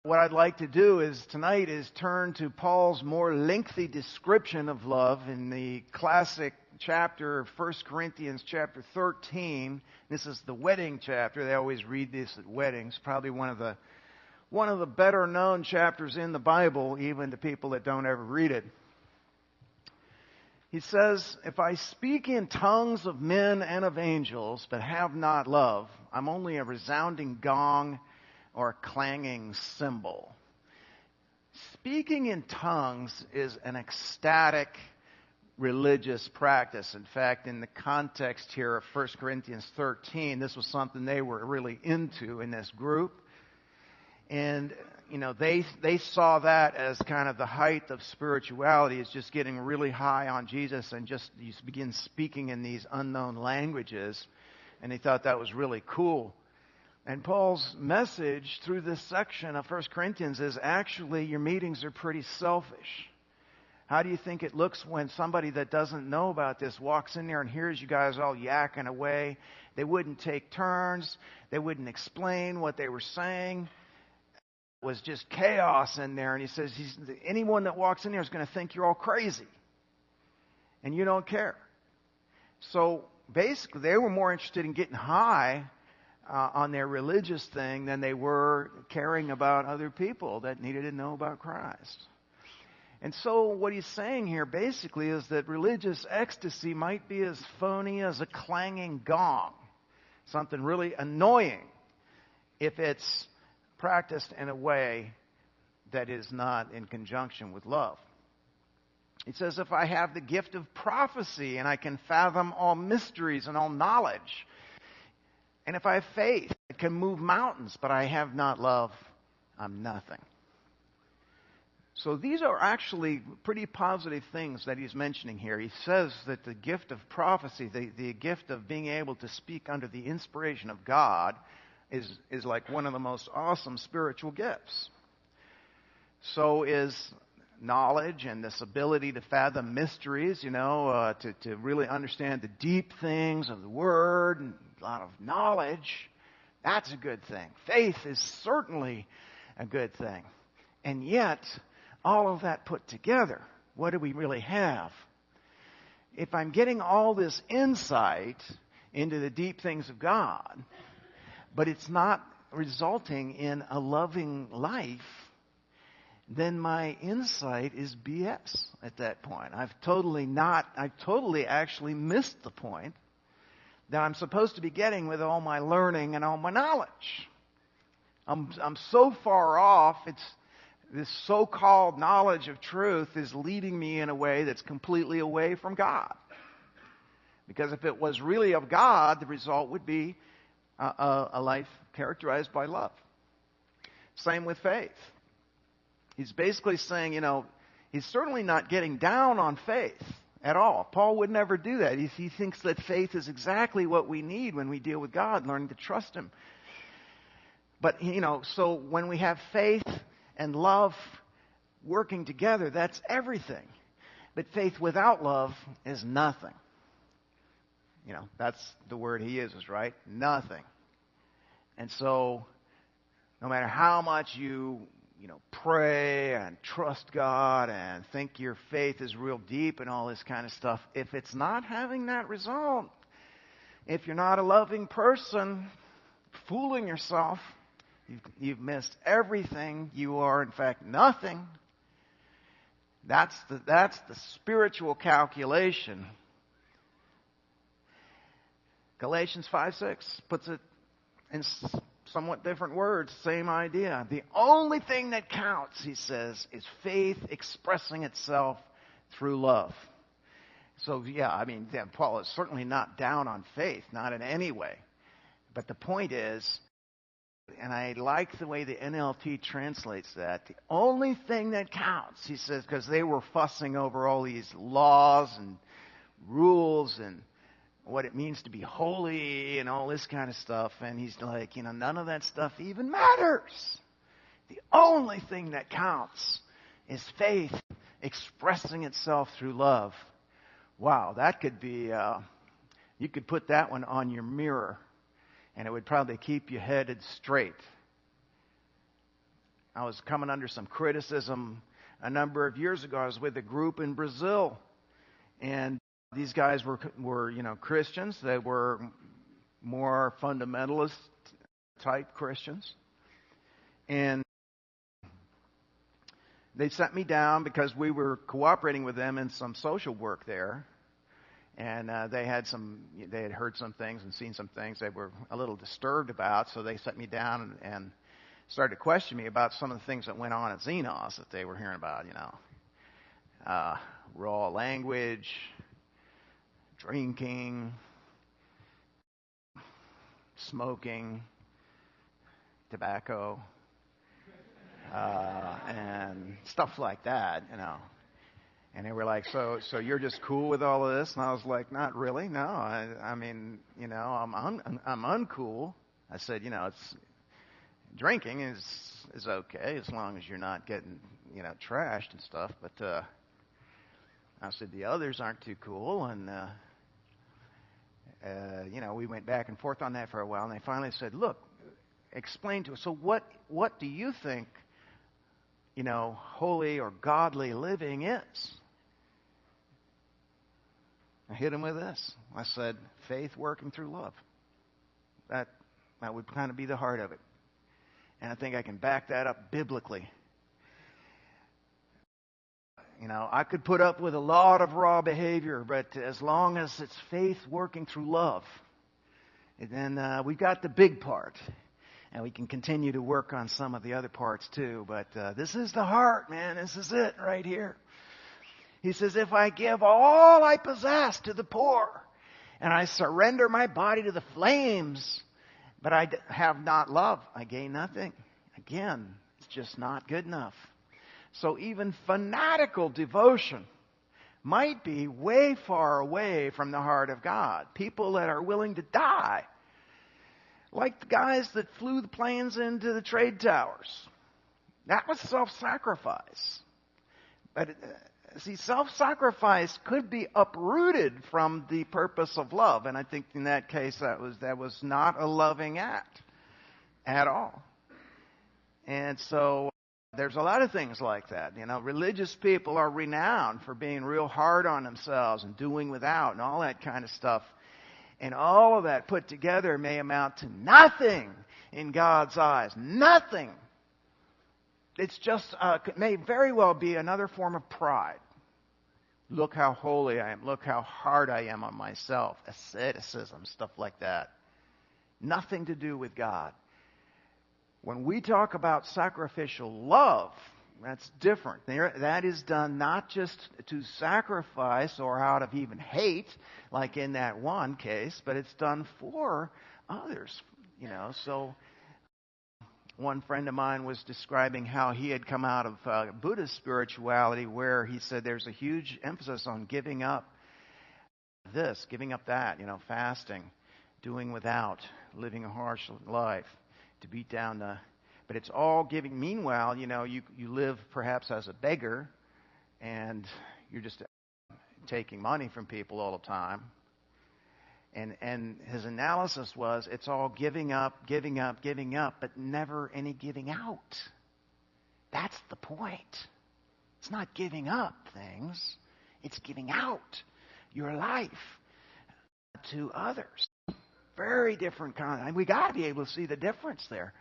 What I'd like to do tonight is turn to Paul's more lengthy description of love in the classic chapter of 1 Corinthians chapter 13. This is the wedding chapter. They always read this at weddings. Probably one of the better known chapters in the Bible, even to people that don't ever read it. He says, "If I speak in tongues of men and of angels, but have not love, I'm only a resounding gong or a clanging cymbal." Speaking in tongues is an ecstatic religious practice. In fact, in the context here of 1 Corinthians 13, this was something they were really into in this group. And, they saw that as kind of the height of spirituality, is just getting really high on Jesus and just you begin speaking in these unknown languages. And they thought that was really cool. And Paul's message through this section of 1 Corinthians is actually your meetings are pretty selfish. How do you think it looks when somebody that doesn't know about this walks in there and hears you guys all yakking away? They wouldn't take turns. They wouldn't explain what they were saying. It was just chaos in there. And he says, anyone that walks in there is going to think you're all crazy. And you don't care. So basically, they were more interested in getting high on their religious thing than they were caring about other people that needed to know about Christ. And so what he's saying here basically is that religious ecstasy might be as phony as a clanging gong. Something really annoying if it's practiced in a way that is not in conjunction with love. He says, if I have the gift of prophecy and I can fathom all mysteries and all knowledge, and if I have faith, I can move mountains, but I have not love, I'm nothing. So these are actually pretty positive things that he's mentioning here. He says that the gift of prophecy, the gift of being able to speak under the inspiration of God, is like one of the most awesome spiritual gifts. So is knowledge and this ability to fathom mysteries, to really understand the deep things of the Word and a lot of knowledge. That's a good thing. Faith is certainly a good thing. And yet, all of that put together, what do we really have? If I'm getting all this insight into the deep things of God, but it's not resulting in a loving life, then my insight is BS at that point. I've totally actually missed the point that I'm supposed to be getting with all my learning and all my knowledge. I'm so far off, this so-called knowledge of truth is leading me in a way that's completely away from God. Because if it was really of God, the result would be a life characterized by love. Same with faith. He's basically saying, he's certainly not getting down on faith at all. Paul would never do that. He thinks that faith is exactly what we need when we deal with God, learning to trust Him. But, so when we have faith and love working together, that's everything. But faith without love is nothing. That's the word he uses, right? Nothing. And so, no matter how much you pray and trust God and think your faith is real deep and all this kind of stuff, if it's not having that result, if you're not a loving person, fooling yourself, you've missed everything. You are, in fact, nothing. That's the spiritual calculation. Galatians 5:6 puts it in somewhat different words, same idea. The only thing that counts, he says, is faith expressing itself through love. So, Paul is certainly not down on faith, not in any way. But the point is, and I like the way the NLT translates that, the only thing that counts, he says, because they were fussing over all these laws and rules and what it means to be holy and all this kind of stuff. And he's like, none of that stuff even matters. The only thing that counts is faith expressing itself through love. Wow, that could be, you could put that one on your mirror and it would probably keep you headed straight. I was coming under some criticism a number of years ago. I was with a group in Brazil, and these guys were Christians. They were more fundamentalist type Christians, and they sent me down because we were cooperating with them in some social work there. And they had heard some things and seen some things they were a little disturbed about, so they sent me down and started to question me about some of the things that went on at Xenos that they were hearing about, raw language, drinking, smoking, tobacco, and stuff like that, And they were like, so you're just cool with all of this? And I was like, not really. No, I mean, I'm uncool. I said, it's drinking is okay as long as you're not getting, trashed and stuff. But I said the others aren't too cool, and we went back and forth on that for a while, and they finally said, look, explain to us. So what do you think, holy or godly living is? I hit him with this. I said, faith working through love. That would kind of be the heart of it. And I think I can back that up biblically. I could put up with a lot of raw behavior, but as long as it's faith working through love, then we've got the big part. And we can continue to work on some of the other parts too. But this is the heart, man. This is it right here. He says, if I give all I possess to the poor, and I surrender my body to the flames, but I have not love, I gain nothing. Again, it's just not good enough. So even fanatical devotion might be way far away from the heart of God. People that are willing to die. Like the guys that flew the planes into the trade towers. That was self-sacrifice. But see, self-sacrifice could be uprooted from the purpose of love. And I think in that case that was not a loving act at all. And so there's a lot of things like that. Religious people are renowned for being real hard on themselves and doing without and all that kind of stuff. And all of that put together may amount to nothing in God's eyes. Nothing. It's just, may very well be another form of pride. Look how holy I am. Look how hard I am on myself. Asceticism, stuff like that. Nothing to do with God. When we talk about sacrificial love, that's different. That is done not just to sacrifice or out of even hate, like in that one case, but it's done for others. So one friend of mine was describing how he had come out of Buddhist spirituality, where he said there's a huge emphasis on giving up this, giving up that, fasting, doing without, living a harsh life, to beat down the... But it's all giving. Meanwhile, you live perhaps as a beggar, and you're just taking money from people all the time. And his analysis was, it's all giving up, but never any giving out. That's the point. It's not giving up things. It's giving out your life to others. Very different kind. And we got to be able to see the difference there.